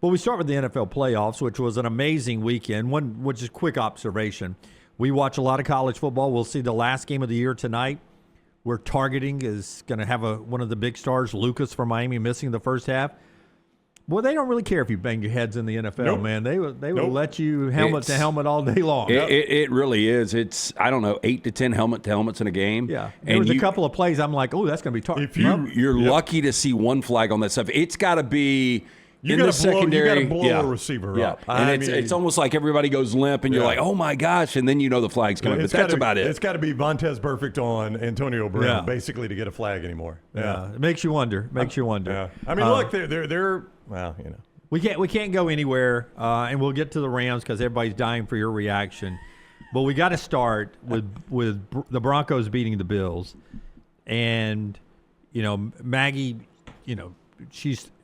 Well, we start with the NFL playoffs, which was an amazing weekend. Which is quick observation. We watch a lot of college football. We'll see the last game of the year tonight. We're targeting is going to have one of the big stars, Lucas from Miami, missing the first half. Well, they don't really care if you bang your heads in the NFL, man. They will let you helmet to helmet all day long. It really is. It's, I don't know, 8 to 10 helmet to helmets in a game. Yeah. There was a couple of plays I'm like, oh, that's going to be targeted. You're lucky to see one flag on that stuff. It's got to be in the secondary. You got to blow a receiver up. And it's almost like everybody goes limp, and you're like, oh, my gosh, and then you know the flag's coming. But that's about it. It's got to be Vontez Perfect on Antonio Brown, basically, to get a flag anymore. Yeah. It makes you wonder. Yeah. I mean, look, they're well, you know. We can't go anywhere, and we'll get to the Rams because everybody's dying for your reaction. But we got to start with the Broncos beating the Bills, and Maggie,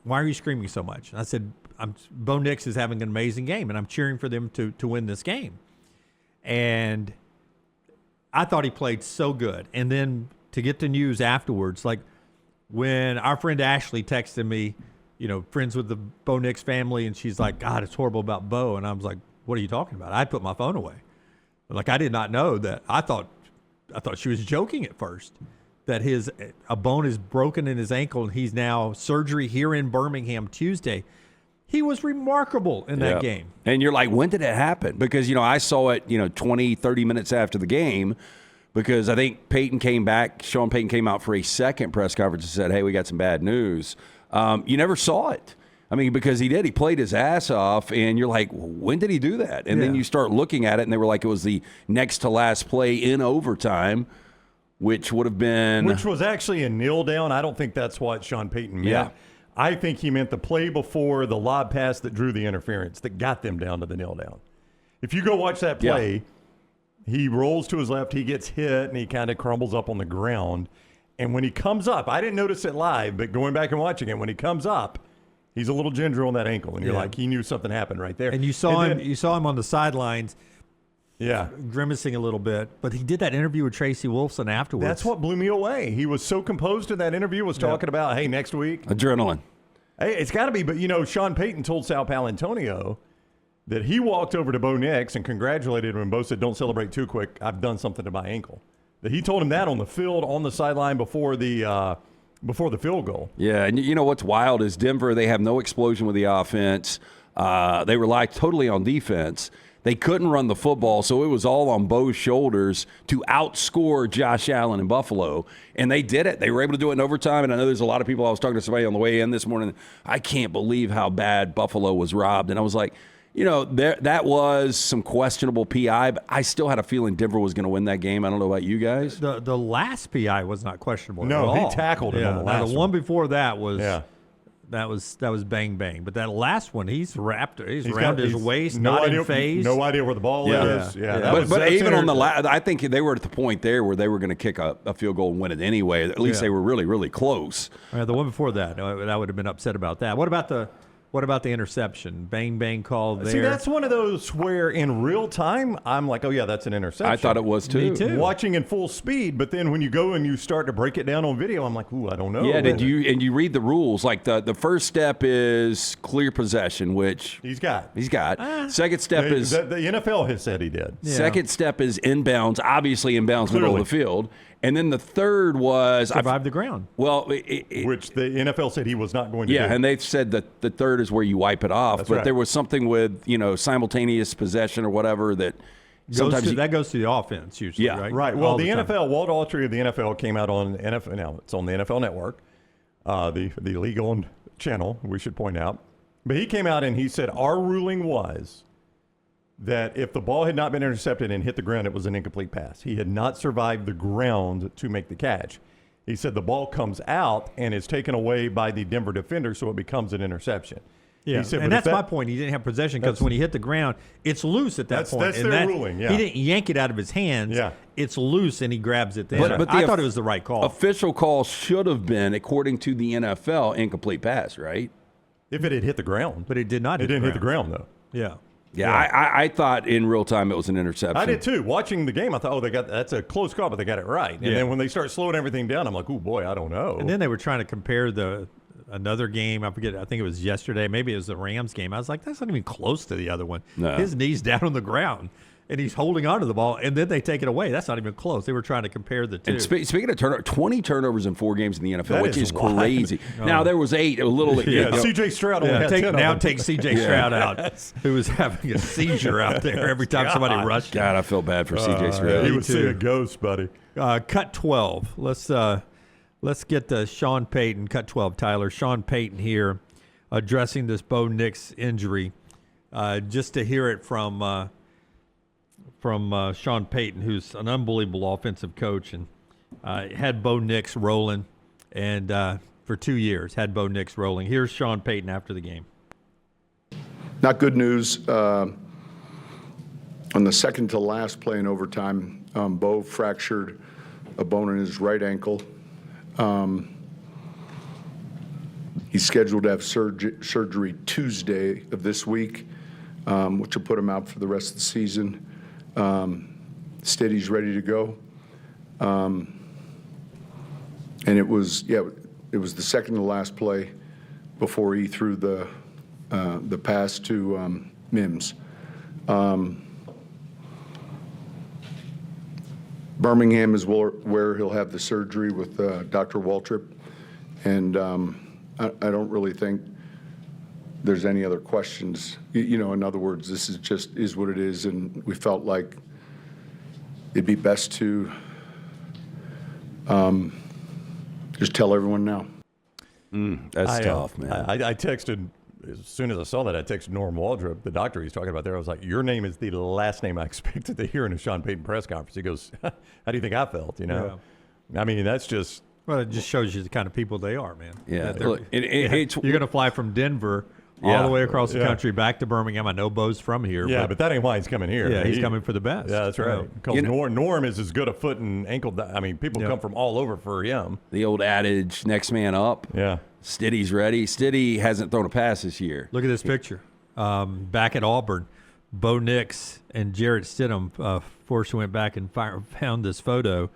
why are you screaming so much? And I said, Bo Nix is having an amazing game, and I'm cheering for them to win this game. And I thought he played so good, and then to get the news afterwards, like when our friend Ashley texted me. Friends with the Bo Nix family, and she's like, God, it's horrible about Bo. And I was like, what are you talking about? I put my phone away. Like, I did not know that. I thought she was joking at first, that a bone is broken in his ankle, and he's now surgery here in Birmingham Tuesday. He was remarkable in that game. And you're like, when did it happen? Because, I saw it, 20, 30 minutes after the game, because I think Sean Payton came out for a second press conference and said, hey, we got some bad news. You never saw it. I mean, because he did. He played his ass off, and you're like, when did he do that? And then you start looking at it, and they were like, it was the next to last play in overtime, which would have been... Which was actually a kneel down. I don't think that's what Sean Payton meant. Yeah. I think he meant the play before the lob pass that drew the interference, that got them down to the kneel down. If you go watch that play, he rolls to his left, he gets hit, and he kind of crumbles up on the ground. And when he comes up, I didn't notice it live, but going back and watching it, when he comes up, he's a little ginger on that ankle, and you're like, he knew something happened right there. And you saw him on the sidelines, grimacing a little bit. But he did that interview with Tracy Wolfson afterwards. That's what blew me away. He was so composed in that interview. Was talking about, hey, next week, adrenaline. Hey, it's got to be. But Sean Payton told Sal Paolantonio that he walked over to Bo Nix and congratulated him. And Bo said, "Don't celebrate too quick. I've done something to my ankle." That he told him that on the field, on the sideline before the field goal. Yeah, and you know what's wild is Denver, they have no explosion with the offense. They rely totally on defense. They couldn't run the football, so it was all on Bo's shoulders to outscore Josh Allen in Buffalo, and they did it. They were able to do it in overtime, and I know there's a lot of people. I was talking to somebody on the way in this morning. I can't believe how bad Buffalo was robbed, and I was like, that was some questionable PI, but I still had a feeling Denver was going to win that game. I don't know about you guys. The last PI was not questionable at all. No, he tackled him on the last one. The one before that was that was bang bang. But that last one, he's around his waist, not in phase. No idea where the ball is. But even on the last, I think they were at the point there where they were going to kick a field goal and win it anyway. At least they were really, really close. The one before that, I would have been upset about that. What about the interception? Bang, bang call there. See, that's one of those where in real time, I'm like, oh, yeah, that's an interception. I thought it was too. Me too. Watching in full speed, but then when you go and you start to break it down on video, I'm like, ooh, I don't know. Yeah, you read the rules. Like the first step is clear possession, which he's got. Second step is... The NFL has said he did. Yeah. Second step is inbounds, obviously inbounds middle of the field. And then the third was... Survive the ground. Well... which the NFL said he was not going to do. Yeah, and they said that the third is where you wipe it off. But there was something with, simultaneous possession or whatever that... That goes to the offense usually, right? Right. Well, the NFL, Walt Autry of the NFL came out on NFL... Now, it's on the NFL Network, the league-owned channel, we should point out. But he came out and he said, our ruling was that if the ball had not been intercepted and hit the ground, it was an incomplete pass. He had not survived the ground to make the catch. He said the ball comes out and is taken away by the Denver defender, so it becomes an interception. Yeah, said, and that's my point. He didn't have possession because when he hit the ground, it's loose at that point. That's their ruling, He didn't yank it out of his hands. Yeah. It's loose, and he grabs it there. But I thought it was the right call. Official call should have been, according to the NFL, incomplete pass, right? If it had hit the ground. But it did not hit the ground. It didn't hit the ground, though. Yeah. Yeah, I thought in real time it was an interception. I did too. Watching the game, I thought, that's a close call, but they got it right. And then when they start slowing everything down, I'm like, oh boy, I don't know. And then they were trying to compare the another game. I forget. I think it was yesterday. Maybe it was the Rams game. I was like, that's not even close to the other one. No. His knee's down on the ground, and he's holding onto the ball, and then they take it away. That's not even close. They were trying to compare the two. And speaking of turnover, 20 turnovers in 4 games in the NFL, That which is wild. crazy. Now, there was 8. A little. Yeah, C.J. Stroud only had 10 of them. Take C.J. Stroud out, who was having a seizure out there every time somebody rushed him. God, I feel bad for C.J. Stroud. He would see a ghost, buddy. Cut 12. Let's get to Sean Payton. Cut 12, Tyler. Sean Payton here addressing this Bo Nix injury. Just to hear it from Sean Payton, who's an unbelievable offensive coach and had Bo Nix rolling, and for 2 years had Bo Nix rolling. Here's Sean Payton after the game. Not good news. On the second to last play in overtime, Bo fractured a bone in his right ankle. He's scheduled to have surgery Tuesday of this week, which will put him out for the rest of the season. Steady's ready to go. And it was the second to last play before he threw the pass to Mims. Birmingham is where he'll have the surgery with Dr. Waltrip, and I don't really think there's any other questions. In other words, this is what it is, and we felt like it'd be best to just tell everyone now. That's tough, man. I texted, as soon as I saw that, I texted Norm Waldrop, the doctor he's talking about there. I was like, your name is the last name I expected to hear in a Sean Payton press conference. He goes, how do you think I felt, Yeah. I mean, that's just... Well, it just shows you the kind of people they are, man. Yeah. That Look, you're going to fly from Denver all the way across the country back to Birmingham. I know Bo's from here. Yeah, but that ain't why he's coming here. Yeah, he's coming for the best. Yeah, that's right. Because Norm is as good a foot and ankle. I mean, people come from all over for him. The old adage, next man up. Yeah. Steady's ready. Steady hasn't thrown a pass this year. Look at this picture. Back at Auburn, Bo Nix and Jarrett Stidham, Forrest went back and found this photo.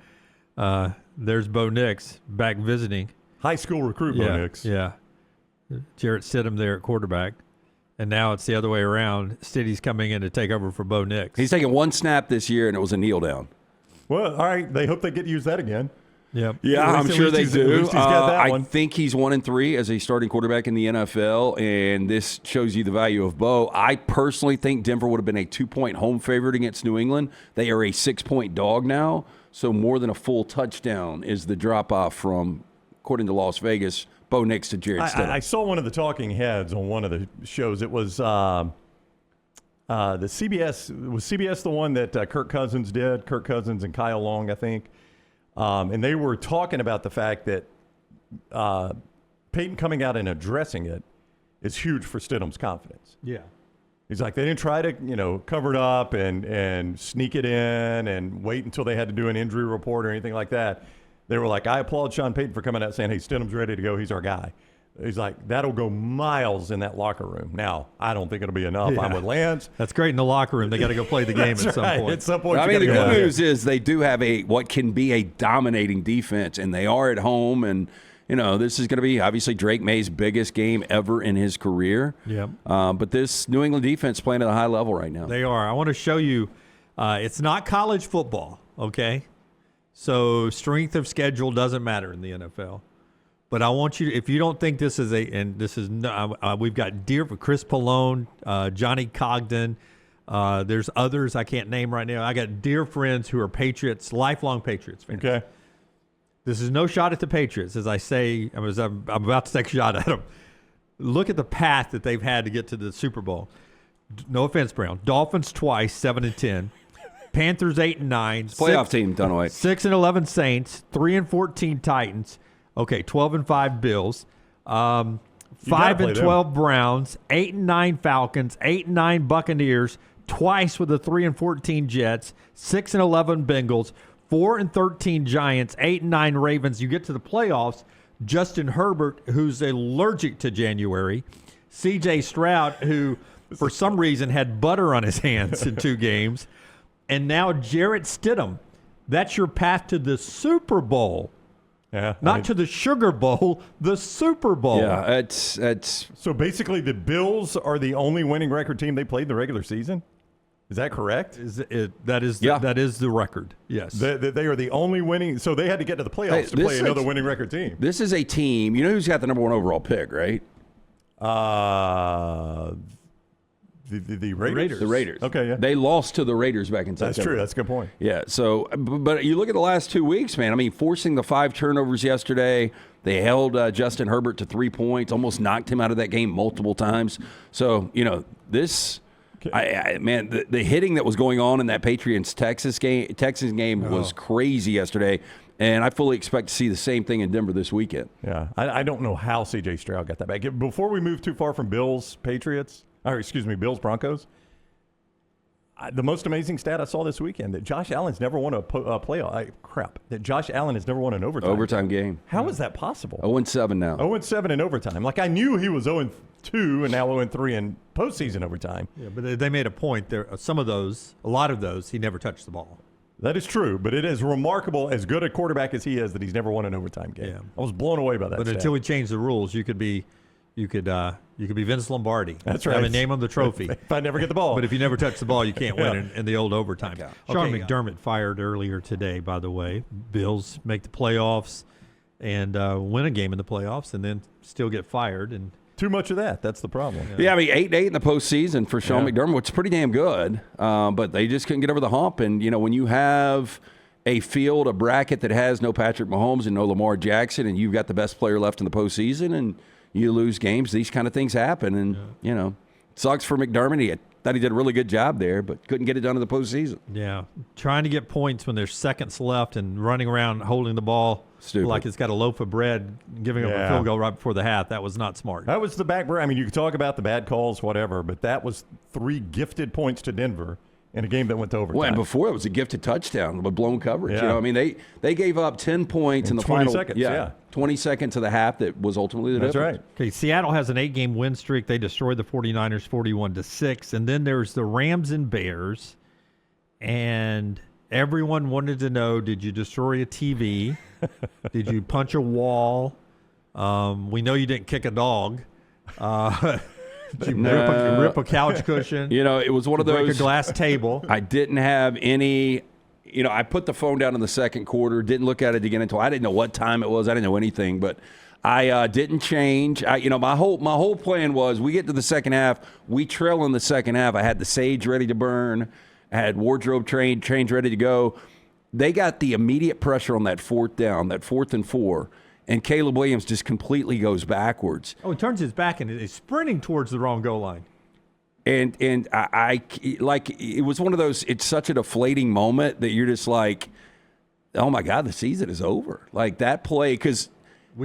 There's Bo Nix back visiting. High school recruit Bo Nix. Yeah. Jarrett Stidham there at quarterback. And now it's the other way around. Steady's coming in to take over for Bo Nix. He's taken 1 snap this year, and it was a kneel down. Well, all right. They hope they get to use that again. Yep. Yeah, I'm sure they do. At least he's got that I one. think he's 1-3 as a starting quarterback in the NFL, and this shows you the value of Bo. I personally think Denver would have been a 2-point home favorite against New England. They are a 6-point dog now, so more than a full touchdown is the drop-off from, according to Las Vegas, Bo Nix to Jarrett Stidham. I saw one of the talking heads on one of the shows. It was the CBS. Was CBS the one that Kirk Cousins did? Kirk Cousins and Kyle Long, I think. And they were talking about the fact that Peyton coming out and addressing it is huge for Stidham's confidence. Yeah. He's like, they didn't try to, cover it up and sneak it in and wait until they had to do an injury report or anything like that. They were like, I applaud Sean Payton for coming out saying, hey, Stidham's ready to go. He's our guy. He's like, that'll go miles in that locker room. Now, I don't think it'll be enough. Yeah. I'm with Lance. That's great in the locker room. They got to go play the game That's at some right. point. At some point, I you mean, the gotta go good out. news is they do have what can be a dominating defense, and they are at home. And, this is going to be obviously Drake May's biggest game ever in his career. Yep. But this New England defense playing at a high level right now. They are. I want to show you. It's not college football, okay? So strength of schedule doesn't matter in the NFL. But I want you, if you don't think this is we've got Chris Pallone, Johnny Cogden. There's others I can't name right now. I got dear friends who are Patriots, lifelong Patriots fans. Okay. This is no shot at the Patriots, as I say. I'm about to take a shot at them. Look at the path that they've had to get to the Super Bowl. No offense, Brown. Dolphins twice, 7-10. Panthers 8-9. Playoff team, Dunaway. 6-11 Saints. 3-14 Titans. Okay, 12-5 Bills. 5-12 Browns. 8-9 Falcons. 8-9 Buccaneers. Twice with the 3-14 Jets. 6-11 Bengals. 4-13 Giants. 8-9 Ravens. You get to the playoffs. Justin Herbert, who's allergic to January. C.J. Stroud, who for some reason had butter on his hands in 2 games. And now Jarrett Stidham. That's your path to the Super Bowl. Yeah, Not to the Sugar Bowl, the Super Bowl. Yeah, it's So basically, the Bills are the only winning record team they played in the regular season. Is that correct? That is the record. Yes. They are the only winning. So they had to get to the playoffs to play another winning record team. This is a team. You know who's got the number 1 overall pick, right? The Raiders. The Raiders. Okay, yeah. They lost to the Raiders back in September. That's true. That's a good point. Yeah. So, but you look at the last 2 weeks, man. I mean, forcing the 5 turnovers yesterday. They held Justin Herbert to 3 points, almost knocked him out of that game multiple times. So, this. Man, the hitting that was going on in that Patriots-Texas game was crazy yesterday, and I fully expect to see the same thing in Denver this weekend. Yeah, I don't know how C.J. Stroud got that back. Before we move too far from Bills, Broncos, the most amazing stat I saw this weekend, that Josh Allen's never won a playoff. That Josh Allen has never won an overtime game. How is that possible? 0-7 now. 0-7 in overtime. Like, I knew he was 0-2 and now 0-3 in postseason overtime. Yeah, but they made a point there. A lot of those, he never touched the ball. That is true, but it is remarkable, as good a quarterback as he is, that he's never won an overtime game. Yeah. I was blown away by that. But until we changed the rules, you could be Vince Lombardi. That's right. Name him the trophy. If I never get the ball. But if you never touch the ball, you can't win in the old overtime. Okay. Sean McDermott fired earlier today, by the way. Bills make the playoffs and win a game in the playoffs and then still get fired. And too much of that. That's the problem. Yeah, I mean, 8-8 in the postseason for Sean McDermott, which is pretty damn good. But they just couldn't get over the hump. And, when you have a bracket that has no Patrick Mahomes and no Lamar Jackson, and you've got the best player left in the postseason, and you lose games, these kind of things happen. And, it sucks for McDermott. He thought he did a really good job there, but couldn't get it done in the postseason. Yeah. Trying to get points when there's seconds left and running around holding the ball like it's got a loaf of bread, giving up a field goal right before the half. That was not smart. That was the back. I mean, you could talk about the bad calls, whatever, but that was 3 gifted points to Denver in a game that went to overtime. Well, and before it was a gifted touchdown with blown coverage. I mean, they gave up 10 points in the 20 final seconds. 20 seconds of the half that was ultimately the difference. That's right. Okay, Seattle has an 8-game win streak. They destroyed the 49ers 41-6. And then there's the Rams and Bears. And everyone wanted to know, did you destroy a TV? Did you punch a wall? We know you didn't kick a dog. Did you rip a couch cushion? It was one of those. Break a glass table. I didn't have any. I put the phone down in the second quarter. Didn't look at it again until I didn't know what time it was. I didn't know anything, but I didn't change. My whole plan was we get to the second half. We trail in the second half. I had the sage ready to burn. I had wardrobe trains ready to go. They got the immediate pressure on that 4th down, that 4th and 4. And Caleb Williams just completely goes backwards. Oh, he turns his back and is sprinting towards the wrong goal line. And I like, it was one of those, it's such a deflating moment that you're just like, oh my God, the season is over. Like that play, because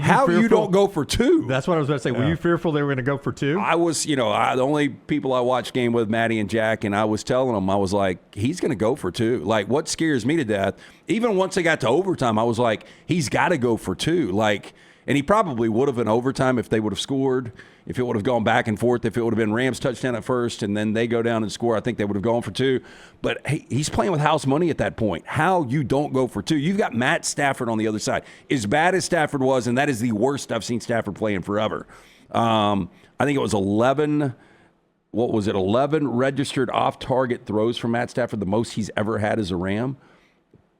how you don't go for 2? That's what I was about to say. Were you fearful they were going to go for 2? I was, the only people I watched game with, Maddie and Jack, and I was telling them, I was like, he's going to go for 2. Like, what scares me to death, even once they got to overtime, I was like, he's got to go for 2. Like, and he probably would have in overtime if they would have scored, if it would have gone back and forth, if it would have been Rams touchdown at first and then they go down and score, I think they would have gone for 2. But he's playing with house money at that point. How you don't go for 2? You've got Matt Stafford on the other side. As bad as Stafford was, and that is the worst I've seen Stafford play in forever. I think it was 11 registered off-target throws from Matt Stafford, the most he's ever had as a Ram.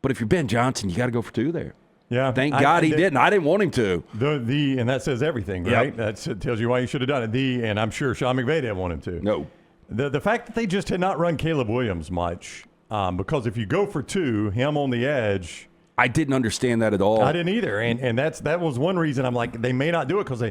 But if you're Ben Johnson, you got to go for 2 there. Yeah, thank God he didn't. I didn't want him to. And that says everything, right? Yep. That tells you why you should have done it. And I'm sure Sean McVay didn't want him to. No. The fact that they just did not run Caleb Williams much, because if you go for 2, him on the edge. I didn't understand that at all. I didn't either. And that was one reason I'm like, they may not do it because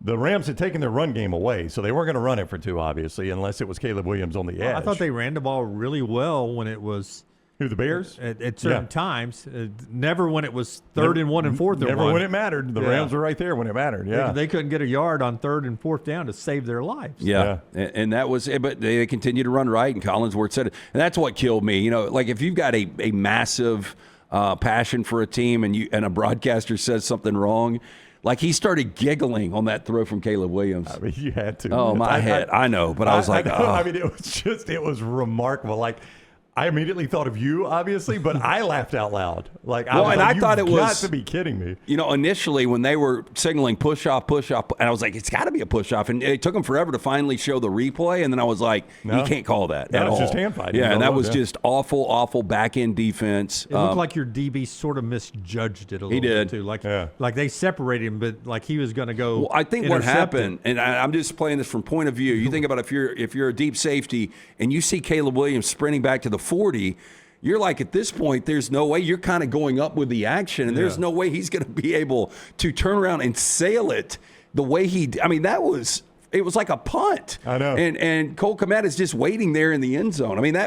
the Rams had taken their run game away. So they weren't going to run it for 2, obviously, unless it was Caleb Williams on the edge. I thought they ran the ball really well when it was. Who, the Bears? At certain times. Never when it was 3rd and 1 and 4th. Never when it mattered. The Rams were right there when it mattered. Yeah. They couldn't get a yard on 3rd and 4th down to save their lives. Yeah. And that was it. But they continue to run right, and Collinsworth said it. And that's what killed me. Like if you've got a massive passion for a team and a broadcaster says something wrong, like he started giggling on that throw from Caleb Williams. I mean, you had to. Oh, my head. I know. But I was like, I mean, it was remarkable. Like, I immediately thought of you, obviously, but I laughed out loud. Like, I thought it was. Got to be kidding me. Initially when they were signaling push off, and I was like, it's got to be a push off, and it took them forever to finally show the replay, and then I was like, you can't call that at all. That was just hand fighting. Yeah, and that was just awful back end defense. It looked like your DB sort of misjudged it a little bit too. Like they separated him, but like he was going to go. Well, I think what happened, and I'm just playing this from point of view. You think about if you're a deep safety and you see Caleb Williams sprinting back to the 40, you're like, at this point, there's no way. You're kind of going up with the action, and there's no way he's going to be able to turn around and sail it the way he – I mean, it was like a punt. I know. And Cole Kmet is just waiting there in the end zone. I mean,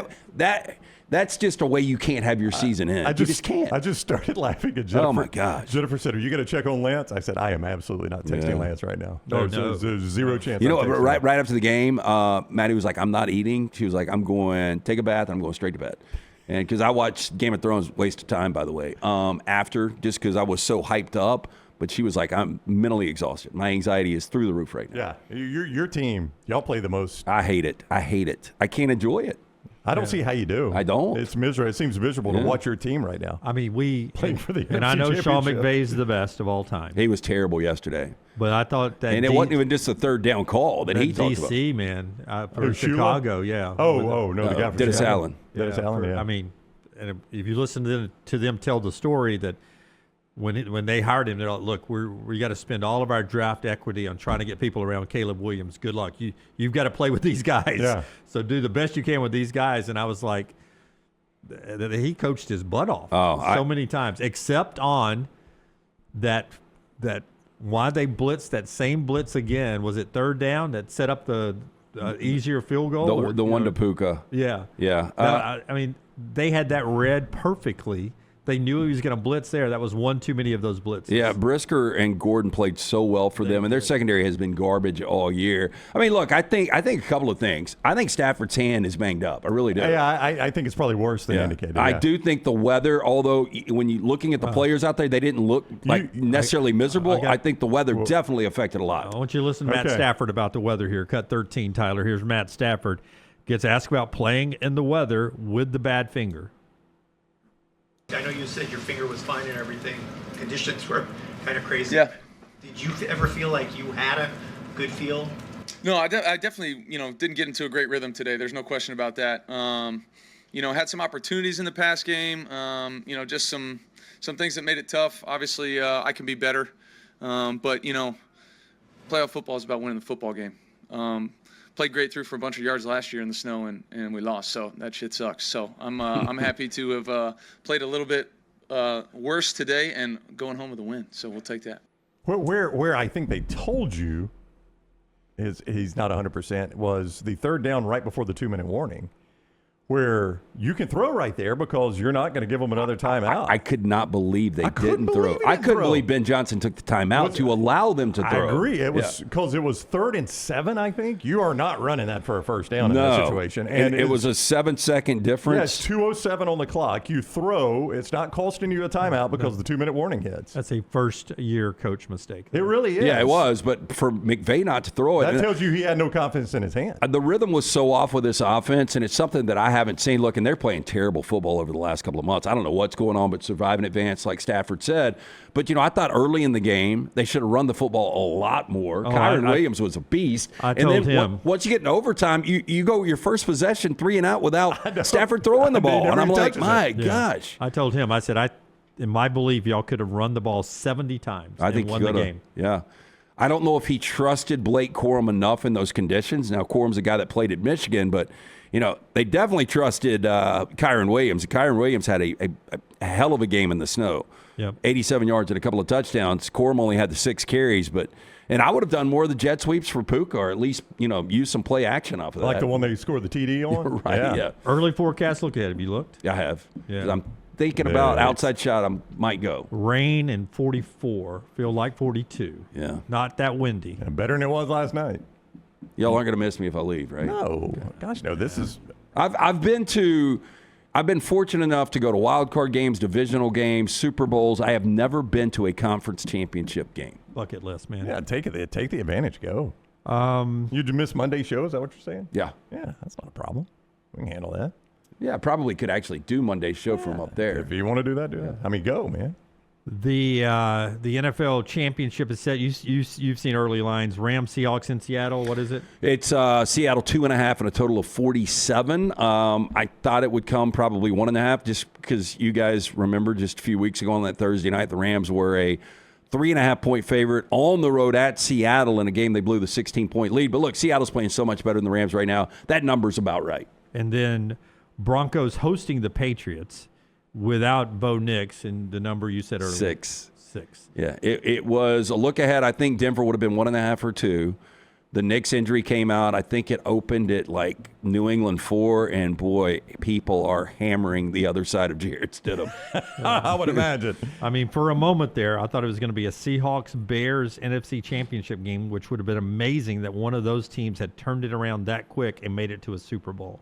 that's just a way you can't have your season end. You just can't. I just started laughing at Jennifer. Oh, my gosh. Jennifer said, are you going to check on Lance? I said, I am absolutely not texting Lance right now. No. There's zero chance. Right after the game, Maddie was like, I'm not eating. She was like, I'm going take a bath, and I'm going straight to bed. And because I watched Game of Thrones, waste of time, by the way, after, just because I was so hyped up. But she was like, I'm mentally exhausted. My anxiety is through the roof right now. Yeah, your team, y'all play the most. I hate it. I can't enjoy it. I don't see how you do. I don't. It's miserable. It seems miserable to watch your team right now. I mean, playing for the and NFC I know Sean Championship. McVay's the best of all time. He was terrible yesterday. But I thought that, and it wasn't even just a third down call that he talked about. DC man for Shula? Chicago, yeah. No, the guy for Dennis Chicago. Allen. Dennis Allen, yeah. I mean, and if you listen to them tell the story that when they hired him, they're like, look, we got to spend all of our draft equity on trying to get people around Caleb Williams. Good luck. You've got to play with these guys. Yeah. So do the best you can with these guys. And I was like, he coached his butt off so many times, except on that why they blitzed that same blitz again. Was it third down that set up the easier field goal? The one to Puka. Yeah. Yeah. I mean, they had that read perfectly. They knew he was going to blitz there. That was one too many of those blitzes. Yeah, Brisker and Gordon played so well for them, and their secondary has been garbage all year. I mean, look, I think a couple of things. I think Stafford's hand is banged up. I really do. Yeah, I think it's probably worse than indicated. Yeah. I do think the weather, although when you're looking at the players out there, they didn't look like necessarily miserable. I think the weather definitely affected a lot. I want you to listen to Matt Stafford about the weather here. Cut 13, Tyler. Here's Matt Stafford. Gets asked about playing in the weather with the bad finger. I know you said your finger was fine and everything. Conditions were kind of crazy. Yeah. Did you ever feel like you had a good feel? No, I definitely, didn't get into a great rhythm today. There's no question about that. Had some opportunities in the pass game. Just some things that made it tough. Obviously, I can be better. But playoff football is about winning the football game. Played great through for a bunch of yards last year in the snow, and we lost. So that shit sucks. So I'm happy to have played a little bit worse today and going home with a win. So we'll take that. Where I think they told you he's not 100% was the third down right before the 2-minute warning, where you can throw right there because you're not going to give them another timeout. I could not believe they didn't throw. I couldn't believe Ben Johnson took the timeout to allow them to throw. I agree. It was because it was 3rd and 7, I think. You are not running that for a first down in that situation. And it was a 7-second difference. Yeah, it's 2:07 on the clock. You throw. It's not costing you a timeout because the 2-minute warning hits. That's a first-year coach mistake. It really is. Yeah, it was. But for McVay not to throw it. That tells you he had no confidence in his hand. The rhythm was so off with this offense, and it's something that I haven't seen. Look, and they're playing terrible football over the last couple of months. I don't know what's going on, but survive and advance, like Stafford said. But, I thought early in the game, they should have run the football a lot more. Kyron Williams was a beast. I told him. Once you get in overtime, you go your first possession 3 and out without Stafford throwing the ball. And I'm like, my gosh. I told him, I said, in my belief, y'all could have run the ball 70 times and won the game. Yeah. I don't know if he trusted Blake Corum enough in those conditions. Now, Corum's a guy that played at Michigan, but they definitely trusted Kyron Williams. Kyron Williams had a hell of a game in the snow. Yep. 87 yards and a couple of touchdowns. Corum only had the 6 carries, and I would have done more of the jet sweeps for Puka, or at least use some play action off of that. Like the one they scored the TD on? Right, yeah. Early forecast, look at it. Have you looked? I have. Yeah. I'm thinking about outside shot. I might go. Rain and 44. Feel like 42. Yeah. Not that windy. And better than it was last night. Y'all aren't going to miss me if I leave, right? No. Gosh, no. This is... I've been fortunate enough to go to wild card games, divisional games, Super Bowls. I have never been to a conference championship game. Bucket list, man. Yeah, take the advantage. Go. You miss Monday show? Is that what you're saying? Yeah. Yeah, that's not a problem. We can handle that. Yeah, I probably could actually do Monday's show from up there. If you want to do that, do that. I mean, go, man. The NFL championship is set. You've seen early lines. Rams, Seahawks in Seattle. What is it? It's Seattle 2.5 and a total of 47. I thought it would come probably 1.5, just because you guys remember just a few weeks ago on that Thursday night, the Rams were a 3.5-point favorite on the road at Seattle in a game they blew the 16-point lead. But look, Seattle's playing so much better than the Rams right now. That number's about right. And then Broncos hosting the Patriots without Bo Nix, and the number you said earlier. 6. 6. Yeah, it was a look ahead. I think Denver would have been 1.5 or 2. The Knicks injury came out. I think it opened at like New England 4, and boy, people are hammering the other side of Jarrett Stidham. I would imagine. I mean, for a moment there, I thought it was going to be a Seahawks-Bears NFC Championship game, which would have been amazing that one of those teams had turned it around that quick and made it to a Super Bowl.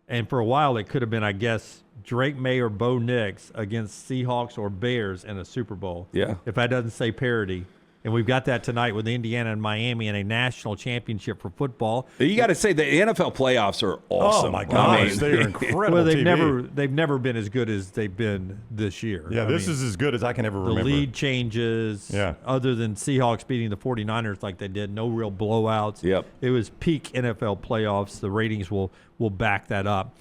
And for a while, it could have been, I guess, Drake May or Bo Nix against Seahawks or Bears in a Super Bowl. Yeah. If that doesn't say parity. And we've got that tonight with Indiana and Miami in a national championship for football. You got to say the NFL playoffs are awesome. Oh, my gosh. They're incredible. Well, TV. they've never been as good as they've been this year. Yeah, this is as good as I can ever remember. The lead changes. Yeah. Other than Seahawks beating the 49ers like they did, no real blowouts. Yep. It was peak NFL playoffs. The ratings will back that up.